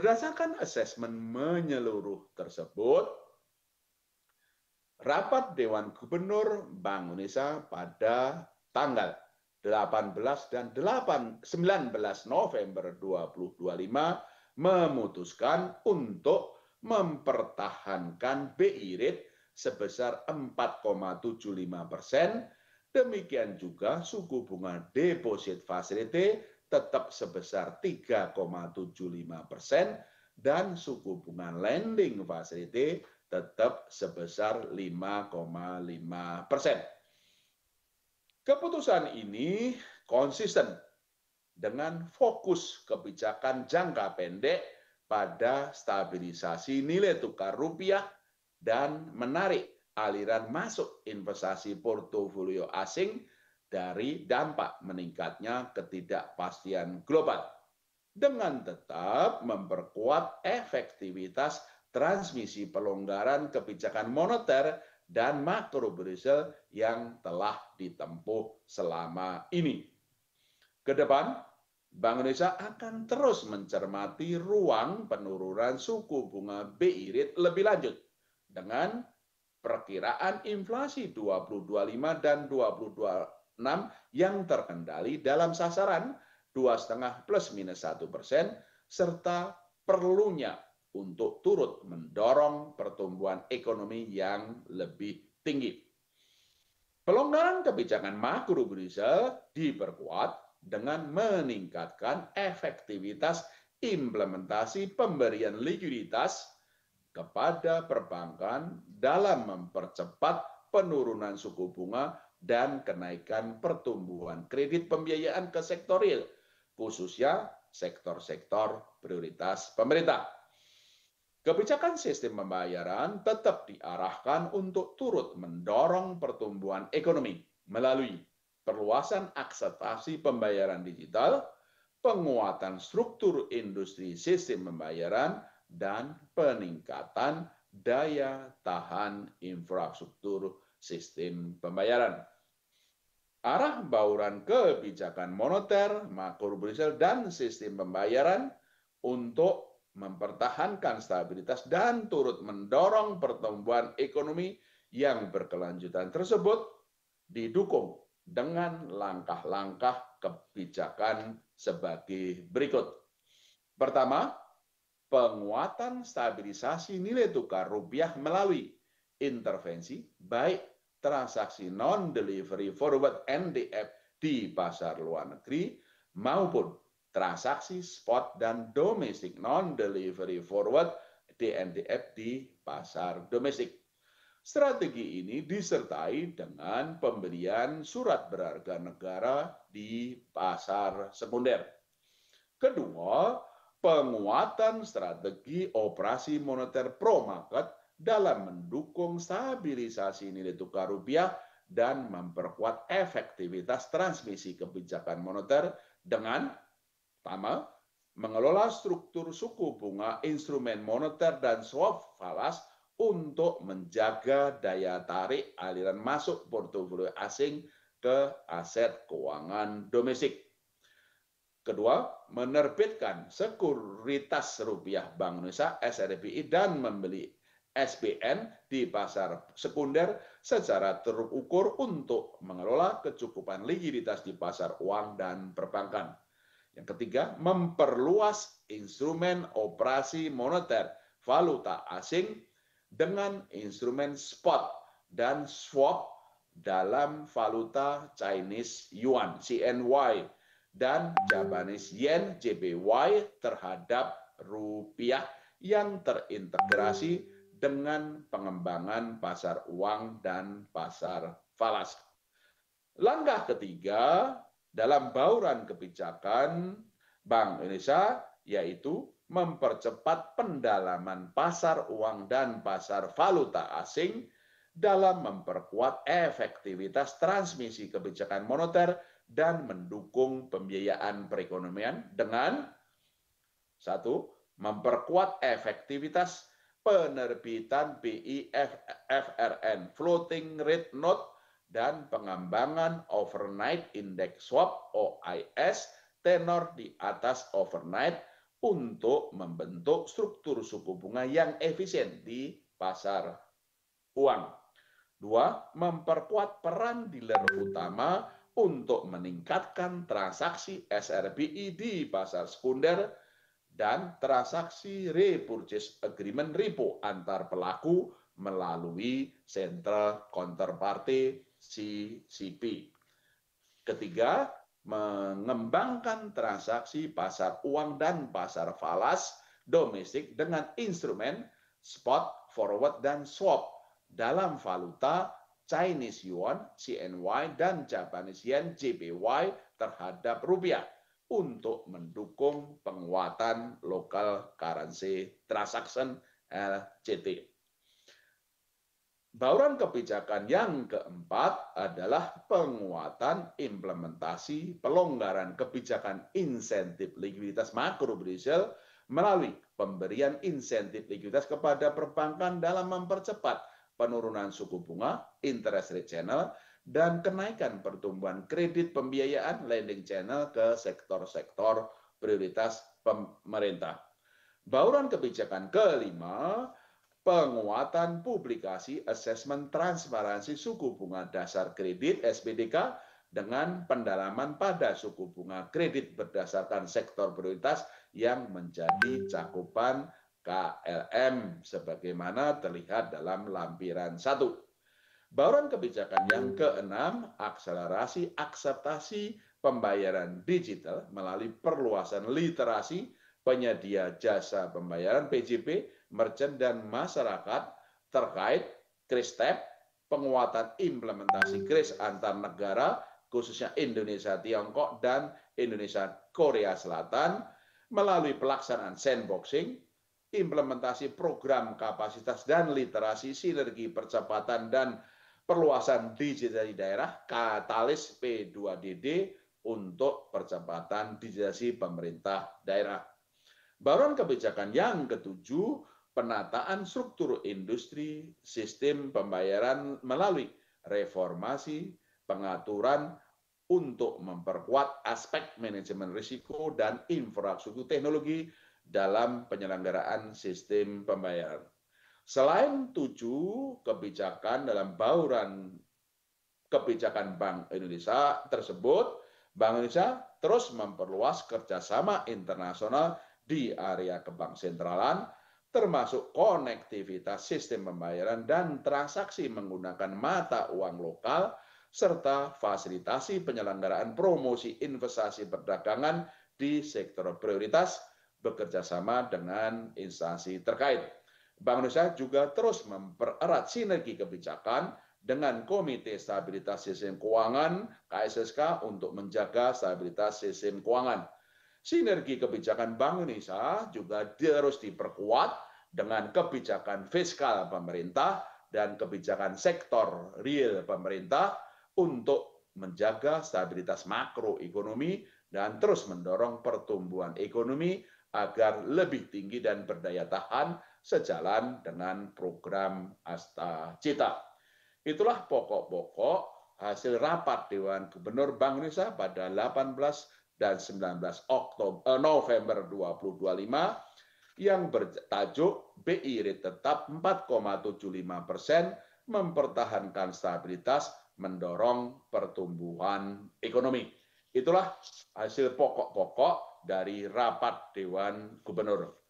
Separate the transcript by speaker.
Speaker 1: Berdasarkan asesmen menyeluruh tersebut, rapat Dewan Gubernur Bank Indonesia pada tanggal 18 dan 19 November 2025 memutuskan untuk mempertahankan BI rate sebesar 4,75%. Demikian juga suku bunga deposit facility tetap sebesar 3,75% dan suku bunga lending facility tetap sebesar 5,5%. Keputusan ini konsisten dengan fokus kebijakan jangka pendek pada stabilisasi nilai tukar rupiah dan menarik aliran masuk investasi portofolio asing dari dampak meningkatnya ketidakpastian global, dengan tetap memperkuat efektivitas transmisi pelonggaran kebijakan moneter dan makrobudensial yang telah ditempuh selama ini. Kedepan, Bank Indonesia akan terus mencermati ruang penurunan suku bunga BI rate lebih lanjut dengan perkiraan inflasi 2025 dan 2026 yang terkendali dalam sasaran 2,5 plus minus 1%, serta perlunya untuk turut mendorong pertumbuhan ekonomi yang lebih tinggi. Pelonggaran kebijakan makrobudensial diperkuat dengan meningkatkan efektivitas implementasi pemberian likuiditas kepada perbankan dalam mempercepat penurunan suku bunga dan kenaikan pertumbuhan kredit pembiayaan ke sektor real, khususnya sektor-sektor prioritas pemerintah. Kebijakan sistem pembayaran tetap diarahkan untuk turut mendorong pertumbuhan ekonomi melalui perluasan akseptasi pembayaran digital, penguatan struktur industri sistem pembayaran, dan peningkatan daya tahan infrastruktur sistem pembayaran. Arah bauran kebijakan moneter, makrobudensial, dan sistem pembayaran untuk mempertahankan stabilitas dan turut mendorong pertumbuhan ekonomi yang berkelanjutan tersebut didukung dengan langkah-langkah kebijakan sebagai berikut. Pertama, penguatan stabilisasi nilai tukar rupiah melalui intervensi baik transaksi non-delivery forward NDF di pasar luar negeri maupun transaksi spot dan domestik non-delivery forward DNDF di pasar domestik. Strategi ini disertai dengan pembelian surat berharga negara di pasar sekunder. Kedua, penguatan strategi operasi moneter pro market dalam mendukung stabilisasi nilai tukar rupiah dan memperkuat efektivitas transmisi kebijakan moneter dengan pertama, mengelola struktur suku bunga instrumen moneter dan swap falas untuk menjaga daya tarik aliran masuk portofolio asing ke aset keuangan domestik. Kedua, menerbitkan sekuritas rupiah Bank Indonesia (SRBI) dan membeli SBN di pasar sekunder secara terukur untuk mengelola kecukupan likuiditas di pasar uang dan perbankan. Yang ketiga, memperluas instrumen operasi moneter valuta asing dengan instrumen spot dan swap dalam valuta Chinese Yuan (CNY) dan Japanese Yen (JPY) terhadap rupiah yang terintegrasi dengan pengembangan pasar uang dan pasar falas. Langkah ketiga dalam bauran kebijakan Bank Indonesia yaitu mempercepat pendalaman pasar uang dan pasar valuta asing dalam memperkuat efektivitas transmisi kebijakan moneter dan mendukung pembiayaan perekonomian dengan satu, memperkuat efektivitas penerbitan BI FRN floating rate note dan pengembangan overnight index swap OIS tenor di atas overnight untuk membentuk struktur suku bunga yang efisien di pasar uang. 2. Memperkuat peran dealer utama untuk meningkatkan transaksi SRBI di pasar sekunder dan transaksi repurchase agreement repo antar pelaku melalui Central Counterparty CCP. Ketiga, mengembangkan transaksi pasar uang dan pasar falas domestik dengan instrumen spot, forward, dan swap dalam valuta Chinese Yuan, CNY, dan Japanese Yen, JPY terhadap rupiah untuk mendukung penguatan local currency transaction LCT. Bauran kebijakan yang keempat adalah penguatan implementasi pelonggaran kebijakan insentif likuiditas makrobudensial melalui pemberian insentif likuiditas kepada perbankan dalam mempercepat penurunan suku bunga, interest rate channel, dan kenaikan pertumbuhan kredit pembiayaan lending channel ke sektor-sektor prioritas pemerintah. Bauran kebijakan kelima, penguatan publikasi asesmen transparansi suku bunga dasar kredit SBDK dengan pendalaman pada suku bunga kredit berdasarkan sektor prioritas yang menjadi cakupan KLM sebagaimana terlihat dalam lampiran 1. Bauran kebijakan yang keenam, akselerasi akseptasi pembayaran digital melalui perluasan literasi penyedia jasa pembayaran PJP, merchant, dan masyarakat terkait KRIS-TEP, penguatan implementasi KRIS antar negara, khususnya Indonesia Tiongkok dan Indonesia Korea Selatan, melalui pelaksanaan sandboxing, implementasi program kapasitas dan literasi, sinergi percepatan dan perluasan digital di daerah, katalis P2DD untuk percepatan digitalisasi pemerintah daerah. Bauran kebijakan yang ketujuh, penataan struktur industri sistem pembayaran melalui reformasi pengaturan untuk memperkuat aspek manajemen risiko dan infrastruktur teknologi dalam penyelenggaraan sistem pembayaran. Selain 7 kebijakan dalam bauran kebijakan Bank Indonesia tersebut, Bank Indonesia terus memperluas kerjasama internasional di area kebank sentralan, termasuk konektivitas sistem pembayaran dan transaksi menggunakan mata uang lokal, serta fasilitasi penyelenggaraan promosi investasi perdagangan di sektor prioritas bekerjasama dengan instansi terkait. Bank Indonesia juga terus mempererat sinergi kebijakan dengan Komite Stabilitas Sistem Keuangan KSSK untuk menjaga stabilitas sistem keuangan. Sinergi kebijakan Bank Indonesia juga terus diperkuat dengan kebijakan fiskal pemerintah dan kebijakan sektor real pemerintah untuk menjaga stabilitas makroekonomi dan terus mendorong pertumbuhan ekonomi agar lebih tinggi dan berdaya tahan sejalan dengan program Asta Cita. Itulah pokok-pokok hasil rapat Dewan Gubernur Bank Indonesia pada 18 dan 19 November 2025 yang bertajuk BI rate tetap 4,75%, mempertahankan stabilitas, mendorong pertumbuhan ekonomi. Itulah hasil pokok-pokok dari rapat Dewan Gubernur.